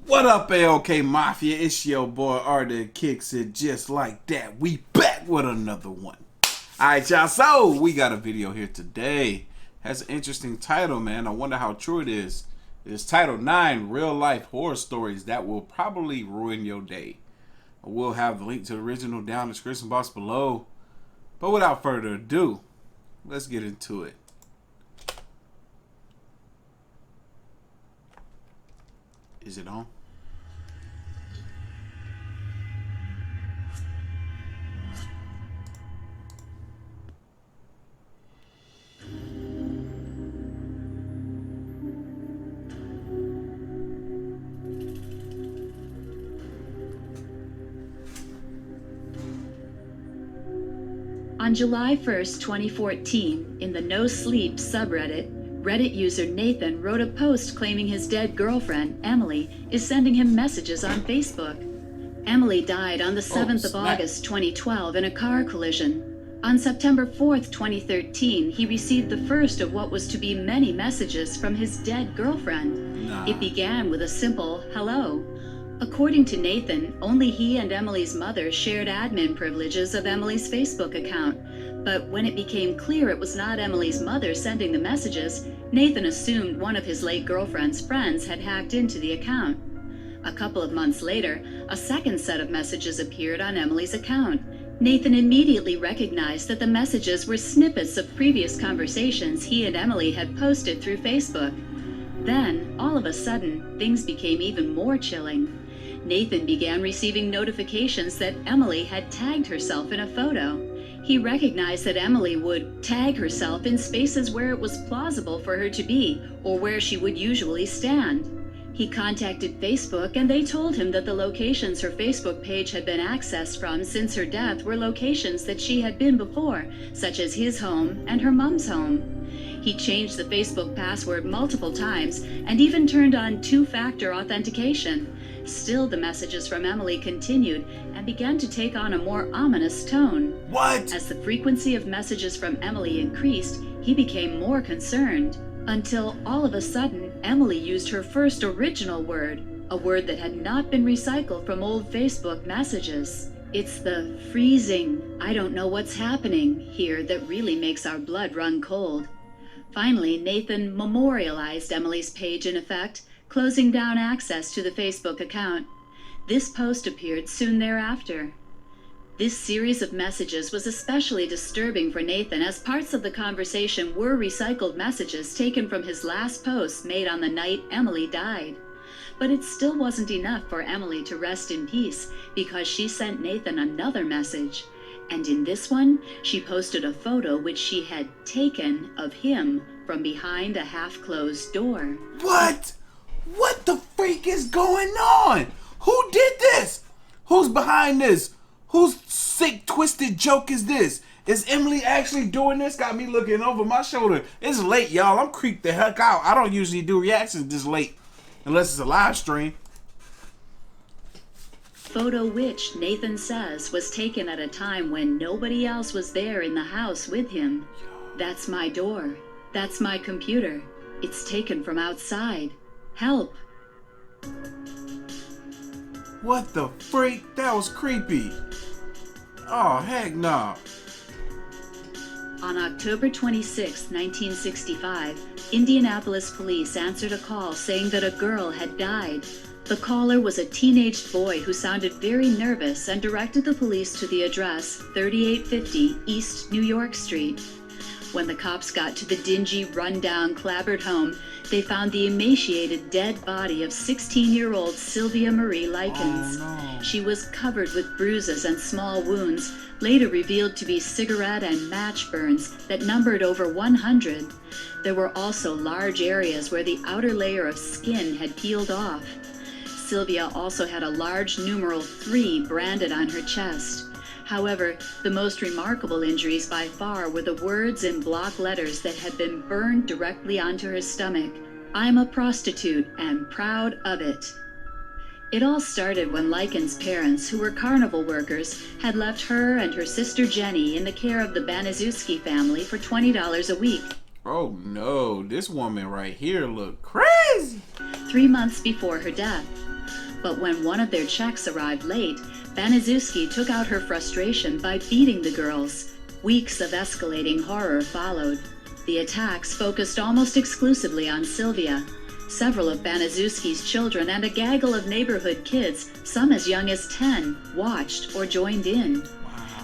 What up, AOK Mafia? It's your boy Artofkickz, and just like that, we back with another one. Alright, y'all, so we got a video here today. Has an interesting title, man. I wonder how true it is. It's titled 9 Real Life Horror Stories That Will Probably Ruin Your Day. We'll have the link to the original down in the description box below. But without further ado, let's get into it. Is it on? On July 1st, 2014, in the No Sleep subreddit, Reddit user Nathan wrote a post claiming his dead girlfriend, Emily, is sending him messages on Facebook. Emily died on the 7th of August 2012 in a car collision. On September 4th, 2013, he received the first of what was to be many messages from his dead girlfriend. It began with a simple hello. According to Nathan, only he and Emily's mother shared admin privileges of Emily's Facebook account. But when it became clear it was not Emily's mother sending the messages, Nathan assumed one of his late girlfriend's friends had hacked into the account. A couple of months later, a second set of messages appeared on Emily's account. Nathan immediately recognized that the messages were snippets of previous conversations he and Emily had posted through Facebook. Then, all of a sudden, things became even more chilling. Nathan began receiving notifications that Emily had tagged herself in a photo. He recognized that Emily would tag herself in spaces where it was plausible for her to be, or where she would usually stand. He contacted Facebook and they told him that the locations her Facebook page had been accessed from since her death were locations that she had been before, such as his home and her mom's home. He changed the Facebook password multiple times and even turned on two-factor authentication. Still, the messages from Emily continued and began to take on a more ominous tone. What? As the frequency of messages from Emily increased, he became more concerned. Until all of a sudden, Emily used her first original word, a word that had not been recycled from old Facebook messages. It's the freezing, I don't know what's happening here that really makes our blood run cold. Finally, Nathan memorialized Emily's page in effect, closing down access to the Facebook account. This post appeared soon thereafter. This series of messages was especially disturbing for Nathan as parts of the conversation were recycled messages taken from his last post made on the night Emily died. But it still wasn't enough for Emily to rest in peace because she sent Nathan another message. And in this one, she posted a photo which she had taken of him from behind a half-closed door. What? What the freak is going on? Who did this? Who's behind this? Whose sick, twisted joke is this? Is Emily actually doing this? Got me looking over my shoulder. It's late, y'all. I'm creeped the heck out. I don't usually do reactions this late, unless it's a live stream. Photo which, Nathan says, was taken at a time when nobody else was there in the house with him. That's my door. That's my computer. It's taken from outside. Help. What the freak? That was creepy. Oh, heck no. On October 26, 1965, Indianapolis police answered a call saying that a girl had died. The caller was a teenage boy who sounded very nervous and directed the police to the address 3850 East New York Street. When the cops got to the dingy, run-down, clapboard home, they found the emaciated, dead body of 16-year-old Sylvia Marie Likens. Oh, no. She was covered with bruises and small wounds, later revealed to be cigarette and match burns that numbered over 100. There were also large areas where the outer layer of skin had peeled off. Sylvia also had a large numeral 3 branded on her chest. However, the most remarkable injuries by far were the words in block letters that had been burned directly onto her stomach. I'm a prostitute and proud of it. It all started when Likens' parents, who were carnival workers, had left her and her sister Jenny in the care of the Baniszewski family for $20 a week. Oh no, this woman right here look crazy. 3 months before her death. But when one of their checks arrived late, Baniszewski took out her frustration by beating the girls. Weeks of escalating horror followed. The attacks focused almost exclusively on Sylvia. Several of Baniszewski's children and a gaggle of neighborhood kids, some as young as 10, watched or joined in. Wow.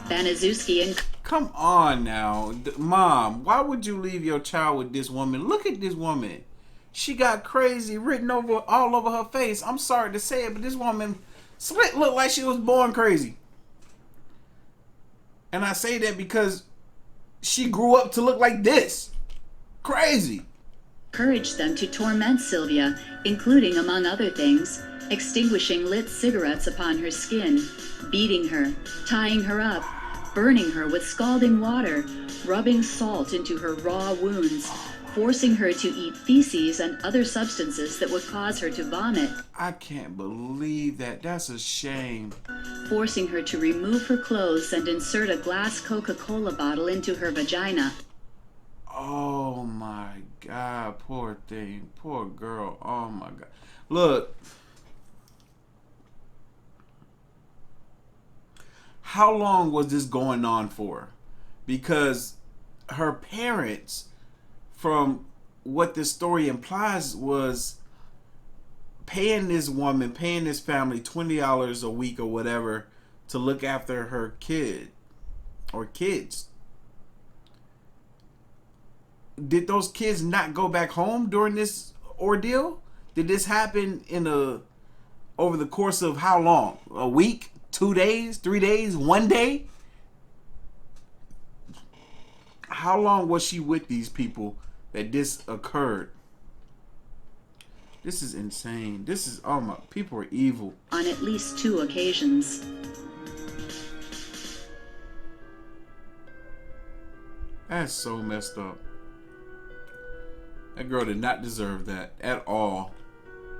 Baniszewski and... Come on now. Mom, why would you leave your child with this woman? Look at this woman. She got crazy written all over her face. I'm sorry to say it, but this woman split looked like she was born crazy. And I say that because she grew up to look like this. Crazy. Encouraged them to torment Sylvia, including, among other things, extinguishing lit cigarettes upon her skin, beating her, tying her up, burning her with scalding water, rubbing salt into her raw wounds, forcing her to eat feces and other substances that would cause her to vomit. I can't believe that. That's a shame. Forcing her to remove her clothes and insert a glass Coca-Cola bottle into her vagina. Oh my God, poor thing. Poor girl. Oh my God. Look. How long was this going on for? Because her parents, from what this story implies, was paying this woman, paying this family $20 a week or whatever to look after her kid or kids. Did those kids not go back home during this ordeal? Did this happen over the course of how long? A week? 2 days? 3 days? 1 day? How long was she with these people that this occurred? This is insane. This is, oh my, people are evil. On at least 2 occasions. That's so messed up. That girl did not deserve that at all.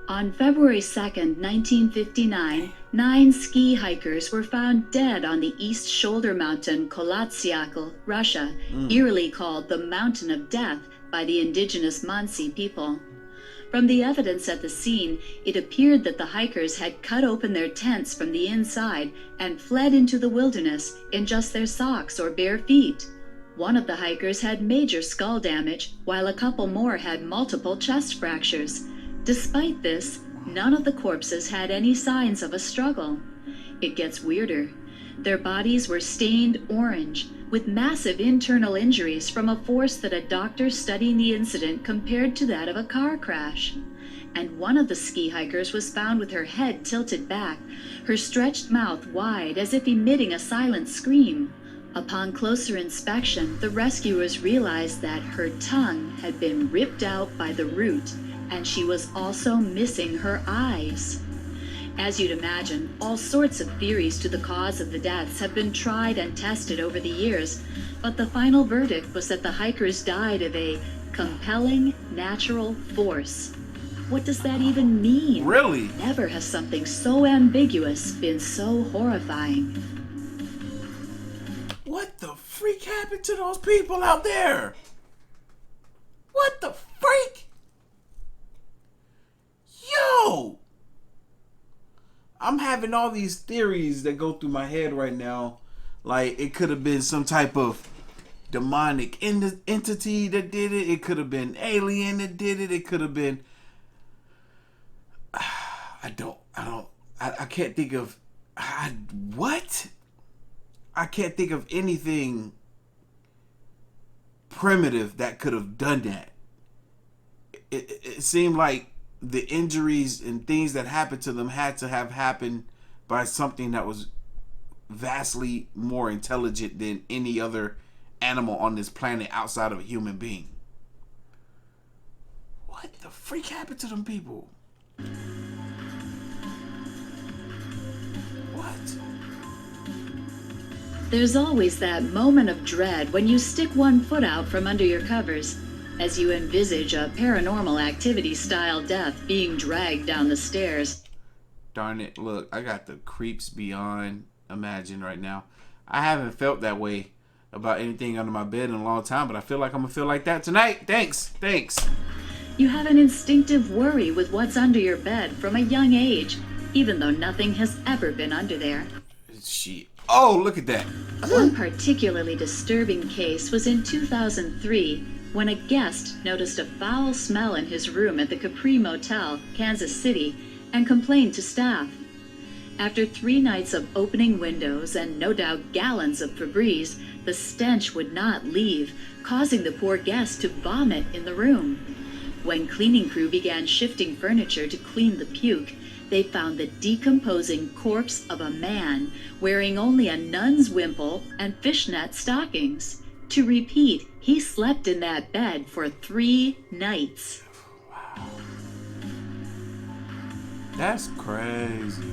On February 2nd, 1959, 9 ski hikers were found dead on the East Shoulder Mountain, Kolatsiakl, Russia, eerily called the Mountain of Death by the indigenous Mansi people. From the evidence at the scene, it appeared that the hikers had cut open their tents from the inside and fled into the wilderness in just their socks or bare feet. One of the hikers had major skull damage, while a couple more had multiple chest fractures. Despite this, none of the corpses had any signs of a struggle. It gets weirder. Their bodies were stained orange, with massive internal injuries from a force that a doctor studying the incident compared to that of a car crash. And one of the ski hikers was found with her head tilted back, her stretched mouth wide as if emitting a silent scream. Upon closer inspection, the rescuers realized that her tongue had been ripped out by the root, and she was also missing her eyes. As you'd imagine, all sorts of theories to the cause of the deaths have been tried and tested over the years, but the final verdict was that the hikers died of a compelling natural force. What does that even mean? Really? Never has something so ambiguous been so horrifying. What the freak happened to those people out there? What the freak? Yo! I'm having all these theories that go through my head right now. Like, it could have been some type of demonic entity that did it. It could have been alien that did it. It could have been... I can't think of... What? I can't think of anything primitive that could have done that. It seemed like the injuries and things that happened to them had to have happened by something that was vastly more intelligent than any other animal on this planet outside of a human being. What the freak happened to them people? What? There's always that moment of dread when you stick one foot out from under your covers, as you envisage a paranormal activity-style death being dragged down the stairs. Darn it, look, I got the creeps beyond imagine right now. I haven't felt that way about anything under my bed in a long time, but I feel like I'm gonna feel like that tonight. Thanks. You have an instinctive worry with what's under your bed from a young age. even though nothing has ever been under there. Shit. Oh, look at that. One particularly disturbing case was in 2003 when a guest noticed a foul smell in his room at the Capri Motel, Kansas City, and complained to staff. After 3 nights of opening windows and no doubt gallons of Febreze, the stench would not leave, causing the poor guest to vomit in the room. When cleaning crew began shifting furniture to clean the puke, they found the decomposing corpse of a man wearing only a nun's wimple and fishnet stockings. To repeat, he slept in that bed for 3 nights. Wow. That's crazy.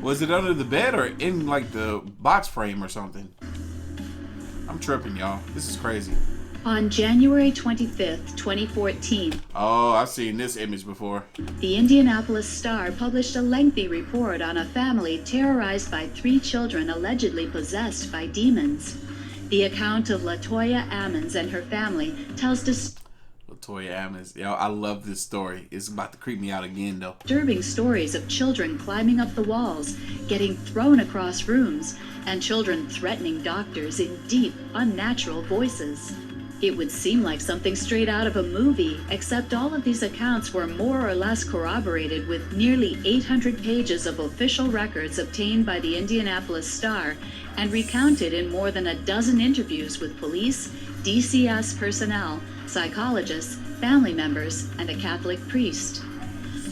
Was it under the bed or in like the box frame or something? I'm tripping, y'all. This is crazy. On January 25th, 2014, Oh, I've seen this image before. the Indianapolis Star published a lengthy report on a family terrorized by 3 children allegedly possessed by demons. The account of LaToya Ammons and her family tells LaToya Ammons. Yo, I love this story. It's about to creep me out again, though. disturbing stories of children climbing up the walls, getting thrown across rooms, and children threatening doctors in deep, unnatural voices. It would seem like something straight out of a movie, except all of these accounts were more or less corroborated with nearly 800 pages of official records obtained by the Indianapolis Star and recounted in more than a dozen interviews with police, DCS personnel, psychologists, family members, and a Catholic priest.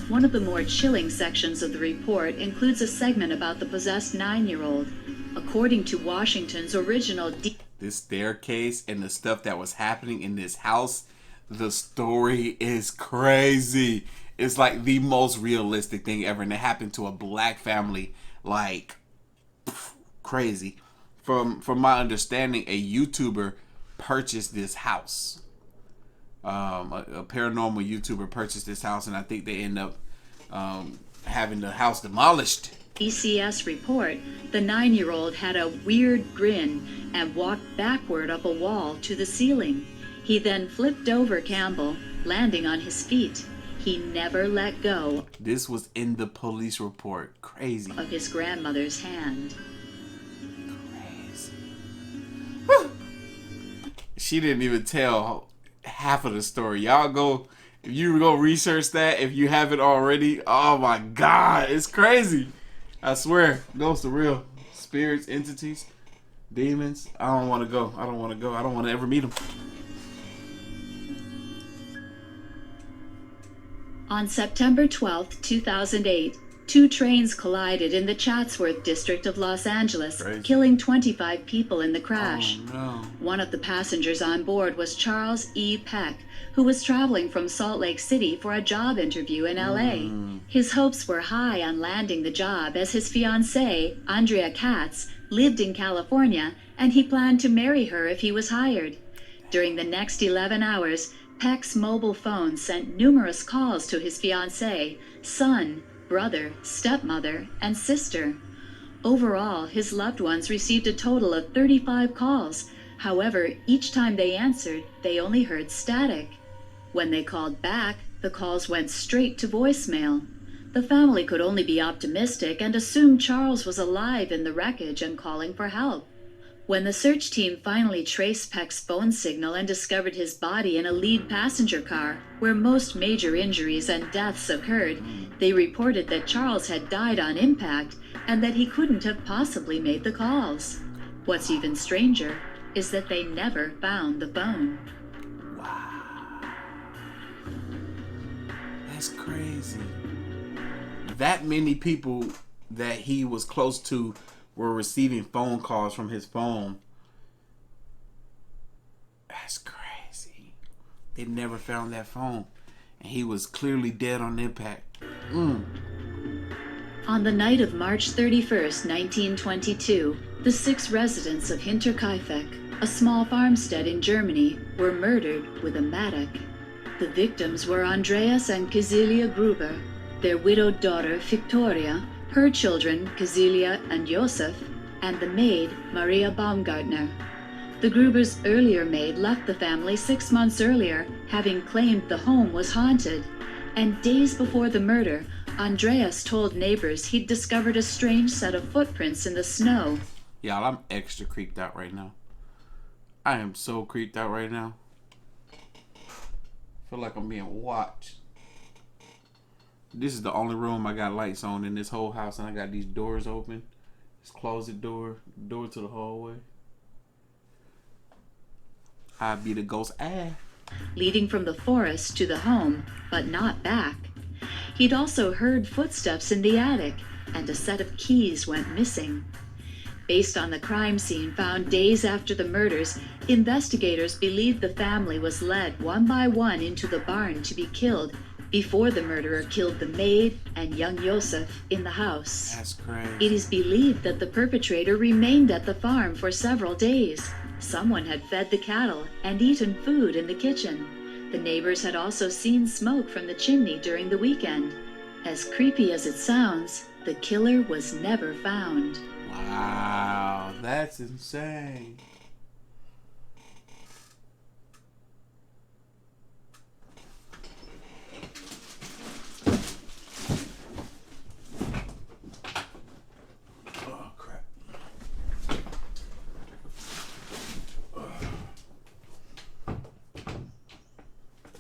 One of the more chilling sections of the report includes a segment about the possessed 9-year-old. According to Washington's original This staircase and the stuff that was happening in this house, the story is crazy. It's like the most realistic thing ever, and it happened to a black family, like crazy. From my understanding, a YouTuber purchased this house. A paranormal YouTuber purchased this house, and I think they end up having the house demolished. DCS report, the 9-year-old had a weird grin and walked backward up a wall to the ceiling. He then flipped over Campbell, landing on his feet. He never let go. This was in the police report. Crazy. Of his grandmother's hand. Crazy. She didn't even tell half of the story. Y'all go, if you go research that, if you haven't already, oh my God, it's crazy. I swear, ghosts are real. Spirits, entities, demons. I don't want to go. I don't want to go. I don't want to ever meet them. On September 12, 2008, 2 trains collided in the Chatsworth district of Los Angeles, Crazy. killing 25 people in the crash. Oh, no. One of the passengers on board was Charles E. Peck, who was traveling from Salt Lake City for a job interview in LA. His hopes were high on landing the job as his fiancée, Andrea Katz, lived in California, and he planned to marry her if he was hired. During the next 11 hours, Peck's mobile phone sent numerous calls to his fiancée, son, brother, stepmother, and sister. Overall, his loved ones received a total of 35 calls. However, each time they answered, they only heard static. When they called back, the calls went straight to voicemail. The family could only be optimistic and assumed Charles was alive in the wreckage and calling for help. When the search team finally traced Peck's phone signal and discovered his body in a lead passenger car, where most major injuries and deaths occurred, they reported that Charles had died on impact and that he couldn't have possibly made the calls. What's even stranger is that they never found the phone. Wow. That's crazy. That many people that he was close to were receiving phone calls from his phone. That's crazy. They never found that phone. And he was clearly dead on impact. On the night of March 31st, 1922, the 6 residents of Hinterkaifeck, a small farmstead in Germany, were murdered with a mattock. The victims were Andreas and Cecilia Gruber, their widowed daughter Victoria, her children Cecilia and Josef, and the maid Maria Baumgartner. The Grubers' earlier maid left the family 6 months earlier, having claimed the home was haunted, and days before the murder, Andreas told neighbors he'd discovered a strange set of footprints in the snow. Y'all, I'm extra creeped out right now. I am so creeped out right now. I feel like I'm being watched. This is the only room I got lights on in this whole house, and I got these doors open. This closet door, door to the hallway. I'd be the ghost. Leading from the forest to the home, but not back. He'd also heard footsteps in the attic, and a set of keys went missing. Based on the crime scene found days after the murders, investigators believed the family was led one by one into the barn to be killed before the murderer killed the maid and young Josef in the house. That's crazy. It is believed that the perpetrator remained at the farm for several days. Someone had fed the cattle and eaten food in the kitchen. The neighbors had also seen smoke from the chimney during the weekend. As creepy as it sounds, the killer was never found. Wow, that's insane. Oh, crap.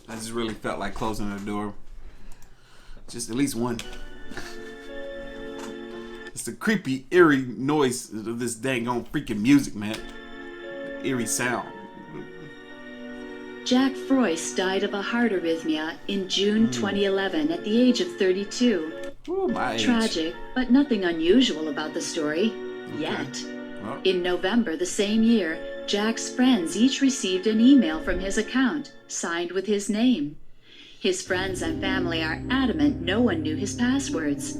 I just really felt like closing the door. Just at least one. It's the creepy, eerie noise of this dang on freaking music, man. The eerie sound. Jack Froist died of a heart arrhythmia in June 2011 at the age of 32. Ooh, my age. Tragic, but nothing unusual about the story. Yet. Well, In November the same year, Jack's friends each received an email from his account, signed with his name. His friends and family are adamant no one knew his passwords.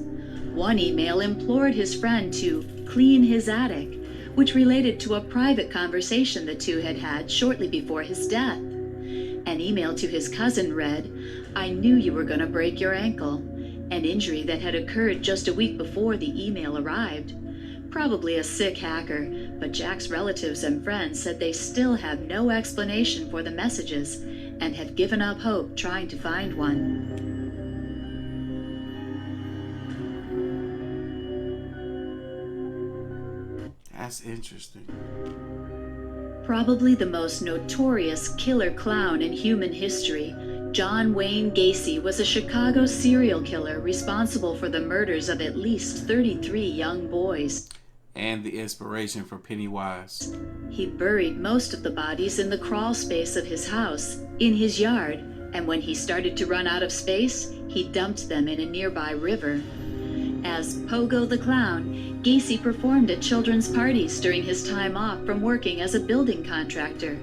One email implored his friend to clean his attic, which related to a private conversation the two had had shortly before his death. An email to his cousin read, "I knew you were going to break your ankle," an injury that had occurred just a week before the email arrived. Probably a sick hacker, but Jack's relatives and friends said they still have no explanation for the messages and have given up hope trying to find one. that's interesting. Probably the most notorious killer clown in human history, John Wayne Gacy was a Chicago serial killer responsible for the murders of at least 33 young boys. And the inspiration for Pennywise. He buried most of the bodies in the crawl space of his house, in his yard, and when he started to run out of space, he dumped them in a nearby river. As Pogo the Clown, Gacy performed at children's parties during his time off from working as a building contractor.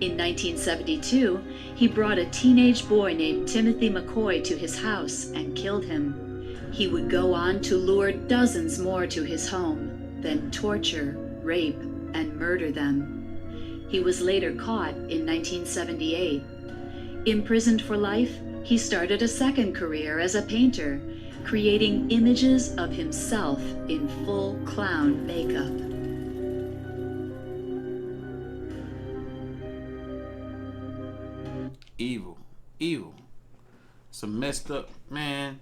In 1972, he brought a teenage boy named Timothy McCoy to his house and killed him. He would go on to lure dozens more to his home, then torture, rape, and murder them. He was later caught in 1978. Imprisoned for life, he started a second career as a painter, creating images of himself in full clown makeup. Evil. Evil. Some messed up, man.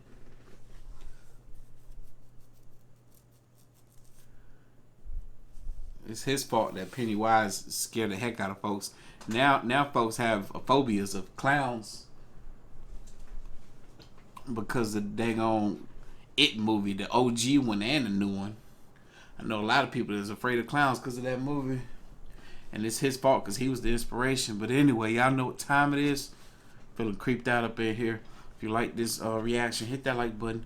It's his fault that Pennywise scared the heck out of folks. Now folks have phobias of clowns because the dang on It movie, the OG one and the new one. I know a lot of people that's afraid of clowns because of that movie, and it's his fault because he was the inspiration. But anyway, y'all know what time it is. Feeling creeped out up in here. If you like this reaction, hit that like button,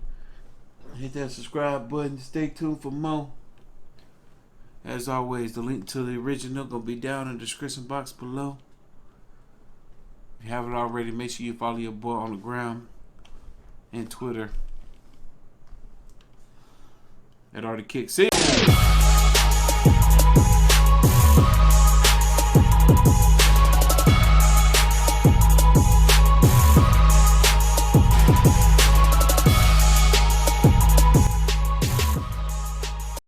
hit that subscribe button. Stay tuned for more. As always, the link to the original gonna be down in the description box below. If you haven't already, make sure you follow your boy on the ground and Twitter at Artofkickz.